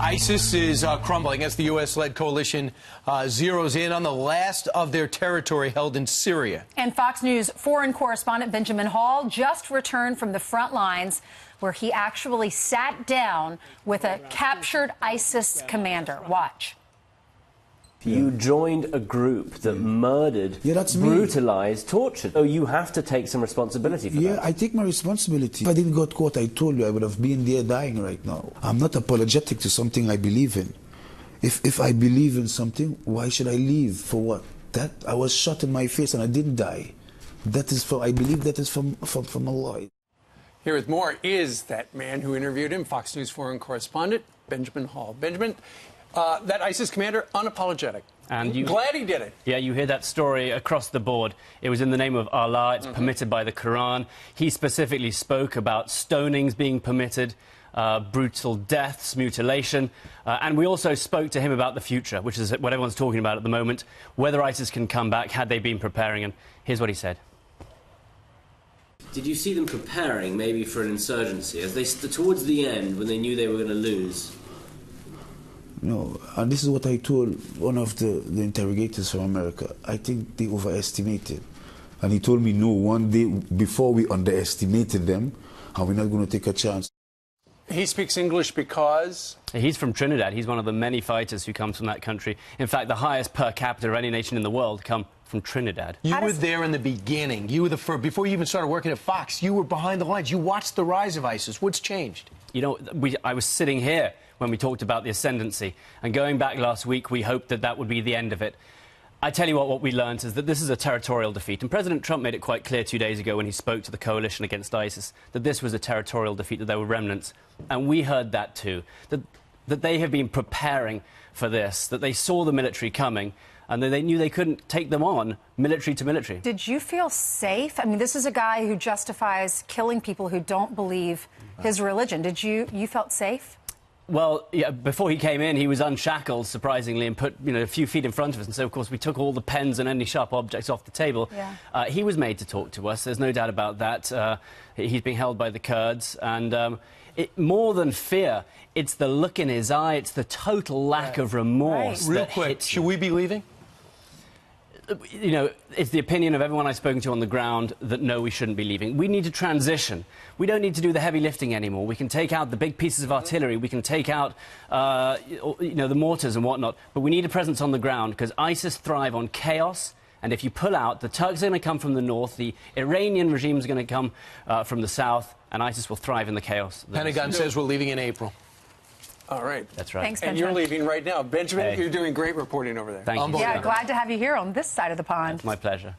ISIS is crumbling as the U.S.-led coalition zeroes in on the last of their territory held in Syria. And Fox News foreign correspondent Benjamin Hall just returned from the front lines, where he actually sat down with a captured ISIS commander. Watch. You joined a group that murdered, brutalized, tortured. Oh, you have to take some responsibility for that. Yeah, I take my responsibility. If I didn't got caught, I told you I would have been there dying right now. I'm not apologetic to something I believe in. If I believe in something, why should I leave? For what? That I was shot in my face and I didn't die. That is from, I believe that is from Allah. Here with more is that man who interviewed him, Fox News foreign correspondent Benjamin Hall. Benjamin, that ISIS commander, unapologetic. And glad he did it. Yeah, you hear that story across the board. It was in the name of Allah. It's permitted by the Quran. He specifically spoke about stonings being permitted, brutal deaths, mutilation. And we also spoke to him about the future, which is what everyone's talking about at the moment, whether ISIS can come back, had they been preparing. And here's what he said. Did you see them preparing maybe for an insurgency as they towards the end when they knew they were going to lose? No, and this is what I told one of the interrogators from America. I think they overestimated. And he told me, no, one day before we underestimated them, and we're not going to take a chance. He speaks English because? He's from Trinidad. He's one of the many fighters who comes from that country. In fact, the highest per capita of any nation in the world come from Trinidad. You were there in the beginning. You were the first. Before you even started working at Fox, you were behind the lines. You watched the rise of ISIS. What's changed? You know, I was sitting here when we talked about the ascendancy. And going back last week, we hoped that that would be the end of it. I tell you what we learned is that this is a territorial defeat. And President Trump made it quite clear 2 days ago when he spoke to the coalition against ISIS that this was a territorial defeat, that there were remnants. And we heard that too, that they have been preparing for this, that they saw the military coming, and that they knew they couldn't take them on military to military. Did you feel safe? I mean, this is a guy who justifies killing people who don't believe his religion. Did you felt safe? Well, yeah, before he came in, he was unshackled, surprisingly, and put, a few feet in front of us. And so, of course, we took all the pens and any sharp objects off the table. Yeah. He was made to talk to us. There's no doubt about that. He's being held by the Kurds. And more than fear, it's the look in his eye. It's the total lack of remorse. Real quick, should we be leaving? It's the opinion of everyone I've spoken to on the ground that no, we shouldn't be leaving. We need to transition. We don't need to do the heavy lifting anymore. We can take out the big pieces of artillery. We can take out, the mortars and whatnot. But we need a presence on the ground because ISIS thrive on chaos. And if you pull out, the Turks are going to come from the north, the Iranian regime is going to come from the south, and ISIS will thrive in the chaos. Pentagon says we're leaving in April. All right. That's right. Thanks, and Benjamin. you're leaving right now. Benjamin, Hey. You're doing great reporting over there. Thank you. Yeah, glad to have you here on this side of the pond. It's my pleasure.